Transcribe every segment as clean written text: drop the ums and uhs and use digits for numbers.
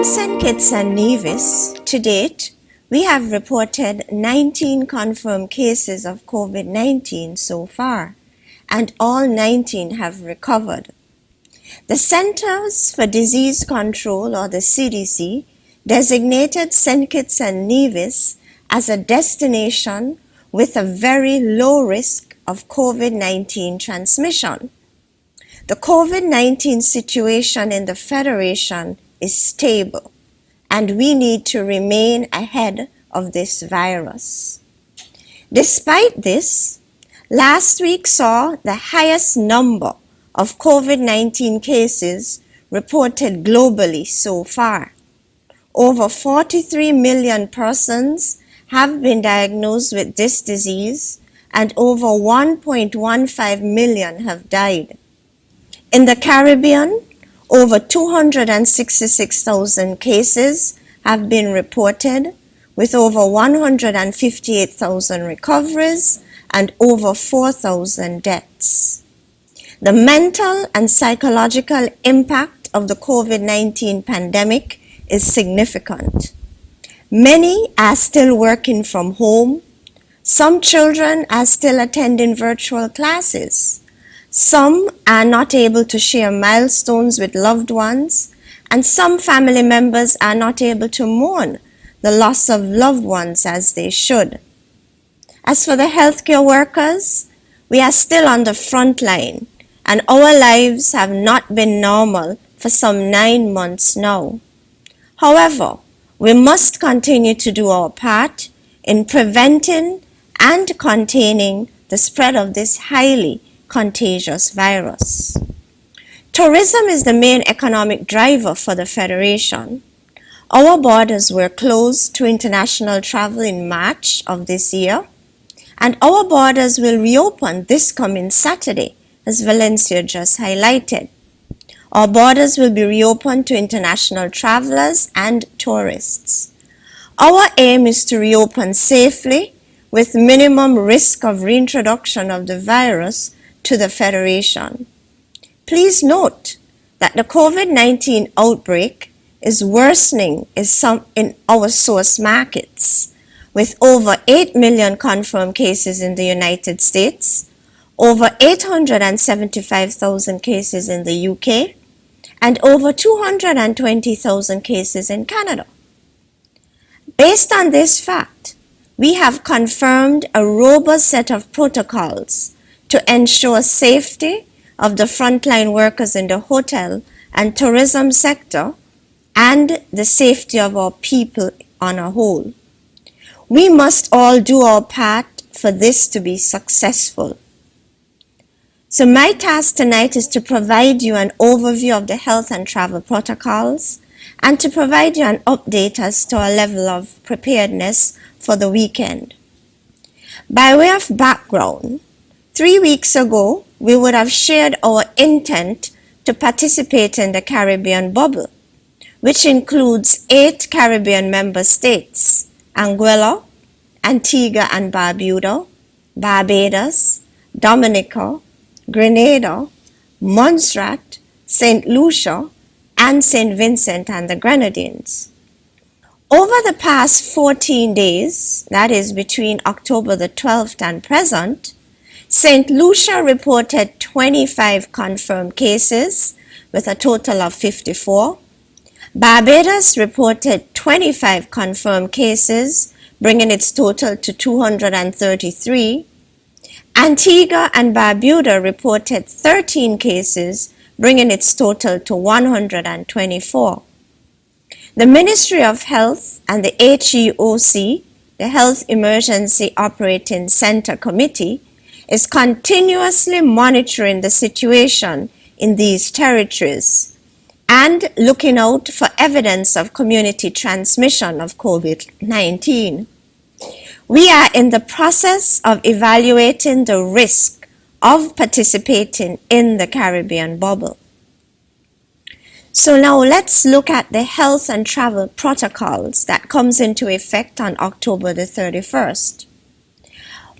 St. Kitts and Nevis, to date, we have reported 19 confirmed cases of COVID-19 so far, and all 19 have recovered. The Centers for Disease Control, or the CDC, designated St. Kitts and Nevis as a destination with a very low risk of COVID-19 transmission. The COVID-19 situation in the Federation is stable, and we need to remain ahead of this virus. Despite this, last week saw the highest number of COVID-19 cases reported globally so far. Over 43 million persons have been diagnosed with this disease, and over 1.15 million have died. In the Caribbean, over 266,000 cases have been reported, with over 158,000 recoveries and over 4,000 deaths. The mental and psychological impact of the COVID-19 pandemic is significant. Many are still working from home. Some children are still attending virtual classes. Some are not able to share milestones with loved ones, and some family members are not able to mourn the loss of loved ones as they should. As for the healthcare workers, we are still on the front line, and our lives have not been normal for some 9 months now. However, we must continue to do our part in preventing and containing the spread of this highly contagious virus. Tourism is the main economic driver for the Federation. Our borders were closed to international travel in March of this year, and our borders will reopen this coming Saturday, as Valencia just highlighted. Our borders will be reopened to international travelers and tourists. Our aim is to reopen safely with minimum risk of reintroduction of the virus to the Federation. Please note that the COVID-19 outbreak is worsening in our source markets, with over 8 million confirmed cases in the United States, over 875,000 cases in the UK, and over 220,000 cases in Canada. Based on this fact, we have confirmed a robust set of protocols to ensure safety of the frontline workers in the hotel and tourism sector and the safety of our people on a whole. We must all do our part for this to be successful. So my task tonight is to provide you an overview of the health and travel protocols and to provide you an update as to our level of preparedness for the weekend. By way of background, 3 weeks ago, we would have shared our intent to participate in the Caribbean bubble, which includes 8 Caribbean member states: Anguilla, Antigua and Barbuda, Barbados, Dominica, Grenada, Montserrat, St. Lucia, and St. Vincent and the Grenadines. Over the past 14 days, that is between October the 12th and present, St. Lucia reported 25 confirmed cases with a total of 54. Barbados reported 25 confirmed cases, bringing its total to 233. Antigua and Barbuda reported 13 cases, bringing its total to 124. The Ministry of Health and the HEOC, the Health Emergency Operating Center Committee, is continuously monitoring the situation in these territories and looking out for evidence of community transmission of COVID-19. We are in the process of evaluating the risk of participating in the Caribbean bubble. So now let's look at the health and travel protocols that comes into effect on October the 31st.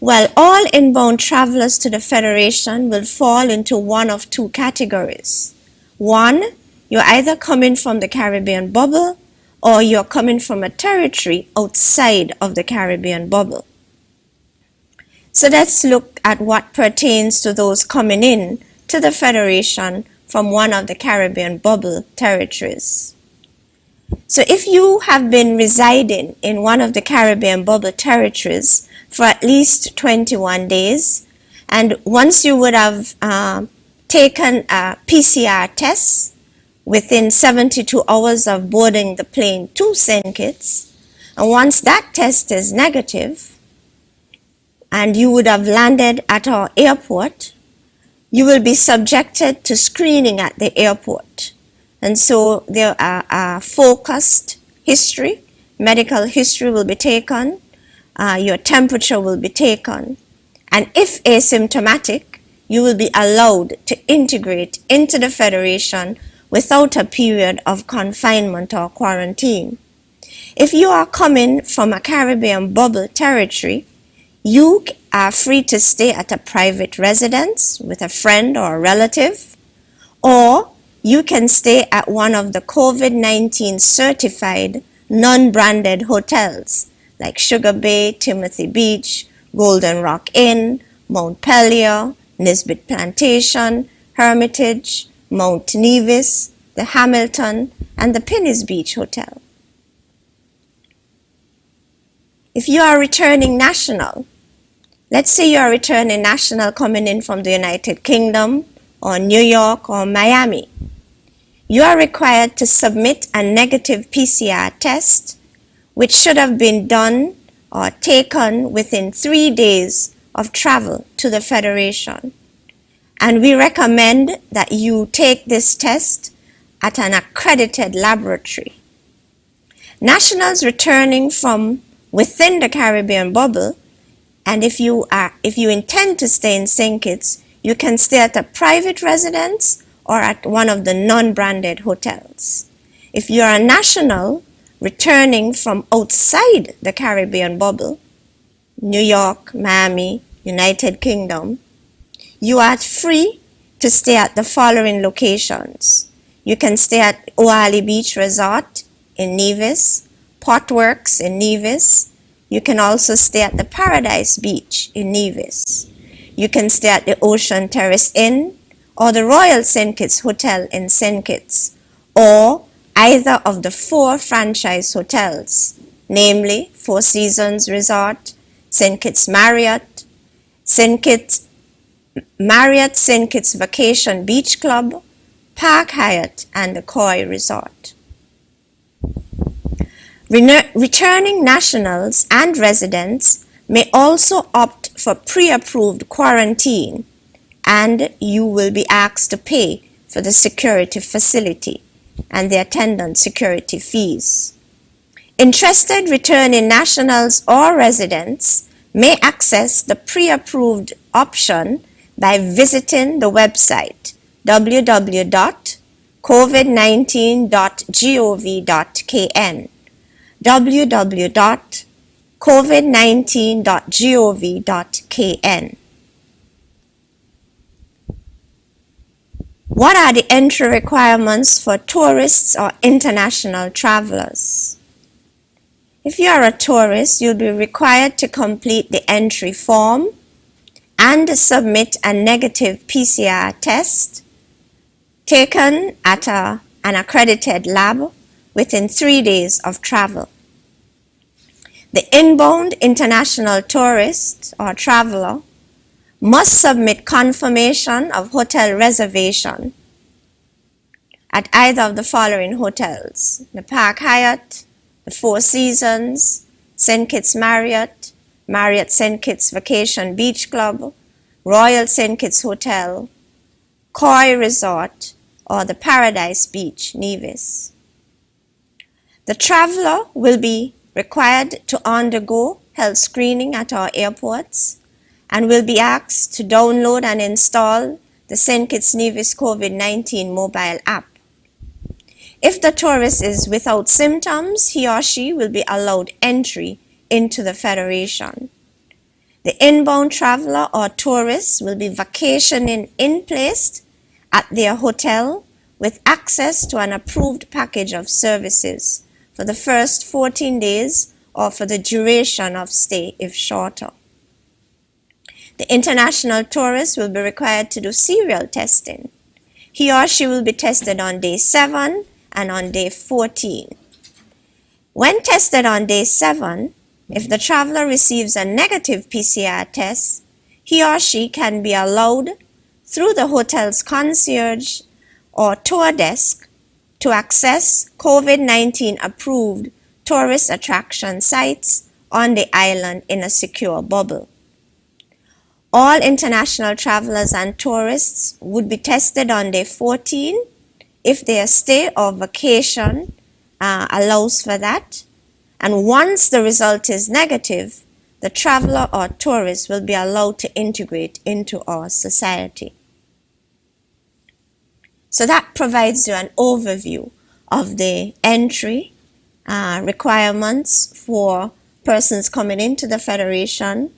Well, all inbound travelers to the Federation will fall into one of 2 categories. One, you're either coming from the Caribbean bubble or you're coming from a territory outside of the Caribbean bubble. So let's look at what pertains to those coming in to the Federation from one of the Caribbean bubble territories. So if you have been residing in one of the Caribbean bubble territories for at least 21 days, and once you would have taken a PCR test within 72 hours of boarding the plane to St. Kitts, and once that test is negative, and you would have landed at our airport, you will be subjected to screening at the airport. And so there are focused history, medical history will be taken, your temperature will be taken, and if asymptomatic, you will be allowed to integrate into the Federation without a period of confinement or quarantine. If you are coming from a Caribbean bubble territory, you are free to stay at a private residence with a friend or a relative, or you can stay at one of the COVID-19 certified non-branded hotels like Sugar Bay, Timothy Beach, Golden Rock Inn, Mount Pelier, Nisbet Plantation, Hermitage, Mount Nevis, the Hamilton, and the Penny's Beach Hotel. If you are returning national, let's say you are returning national coming in from the United Kingdom or New York or Miami, you are required to submit a negative PCR test, which should have been done or taken within 3 days of travel to the Federation. And we recommend that you take this test at an accredited laboratory. Nationals returning from within the Caribbean bubble, and if you intend to stay in St. Kitts, you can stay at a private residence or at one of the non-branded hotels. If you are a national returning from outside the Caribbean bubble, New York, Miami, United Kingdom, you are free to stay at the following locations. You can stay at Oali Beach Resort in Nevis, Potworks in Nevis. You can also stay at the Paradise Beach in Nevis. You can stay at the Ocean Terrace Inn or the Royal St. Kitts Hotel in St. Kitts, or either of the 4 franchise hotels, namely Four Seasons Resort, St. Kitts Marriott, St. Kitts Marriott St. Kitts Vacation Beach Club, Park Hyatt, and the Koi Resort. Returning nationals and residents may also opt for pre-approved quarantine, and you will be asked to pay for the security facility and the attendant security fees. Interested returning nationals or residents may access the pre-approved option by visiting the website www.covid19.gov.kn www.covid19.gov.kn. What are the entry requirements for tourists or international travelers? If you are a tourist, you'll be required to complete the entry form and submit a negative PCR test taken at an accredited lab within 3 days of travel. The inbound international tourist or traveler must submit confirmation of hotel reservation at either of the following hotels: the Park Hyatt, the Four Seasons, St. Kitts Marriott, Marriott St. Kitts Vacation Beach Club, Royal St. Kitts Hotel, Koi Resort, or the Paradise Beach, Nevis. The traveler will be required to undergo health screening at our airports and will be asked to download and install the St. Kitts Nevis COVID-19 mobile app. If the tourist is without symptoms, he or she will be allowed entry into the Federation. The inbound traveler or tourist will be vacationing in place at their hotel with access to an approved package of services for the first 14 days or for the duration of stay if shorter. The international tourist will be required to do serial testing. He or she will be tested on day 7 and on day 14. When tested on day 7, if the traveler receives a negative PCR test, he or she can be allowed through the hotel's concierge or tour desk to access COVID-19 approved tourist attraction sites on the island in a secure bubble. All international travelers and tourists would be tested on day 14 if their stay or vacation allows for that. And once the result is negative, the traveler or tourist will be allowed to integrate into our society. So that provides you an overview of the entry requirements for persons coming into the Federation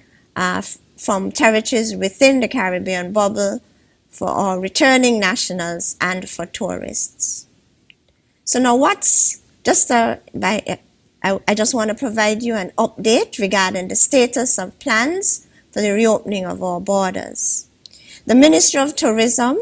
from territories within the Caribbean bubble, for our returning nationals, and for tourists. So now I just want to provide you an update regarding the status of plans for the reopening of our borders. The Ministry of Tourism,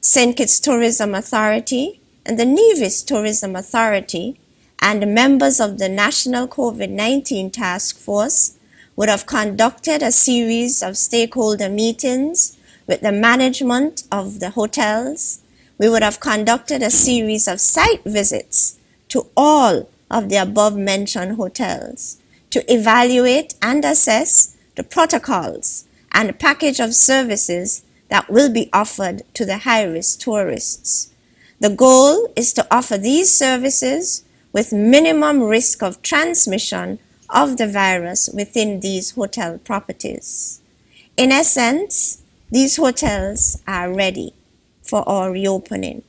St. Kitts Tourism Authority, and the Nevis Tourism Authority, and the members of the National COVID-19 Task Force would have conducted a series of stakeholder meetings with the management of the hotels. We would have conducted a series of site visits to all of the above-mentioned hotels to evaluate and assess the protocols and the package of services that will be offered to the high-risk tourists. The goal is to offer these services with minimum risk of transmission of the virus within these hotel properties. In essence, these hotels are ready for our reopening.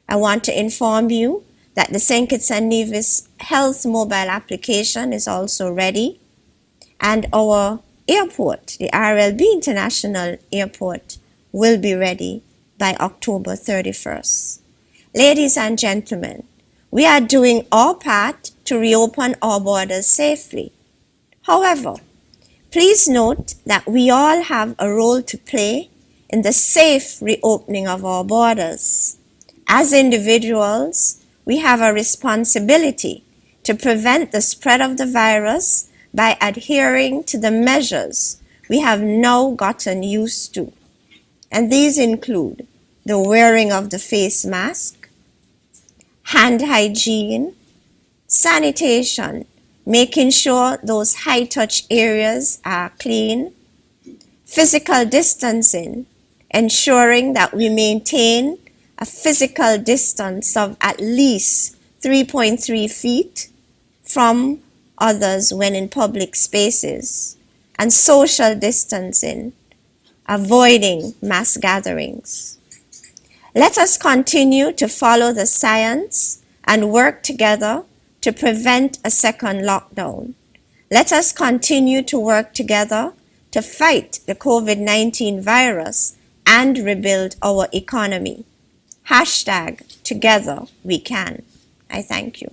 I want to inform you that the St. Kitts and Nevis Health mobile application is also ready, and our airport, the RLB International Airport, will be ready by October 31st. Ladies and gentlemen, we are doing our part to reopen our borders safely. However, please note that we all have a role to play in the safe reopening of our borders. As individuals, we have a responsibility to prevent the spread of the virus by adhering to the measures we have now gotten used to. And these include the wearing of the face mask, hand hygiene, sanitation, making sure those high-touch areas are clean, physical distancing, ensuring that we maintain a physical distance of at least 3.3 feet from others when in public spaces, and social distancing, avoiding mass gatherings. Let us continue to follow the science and work together to prevent a second lockdown. Let us continue to work together to fight the COVID-19 virus and rebuild our economy. #TogetherWeCan. I thank you.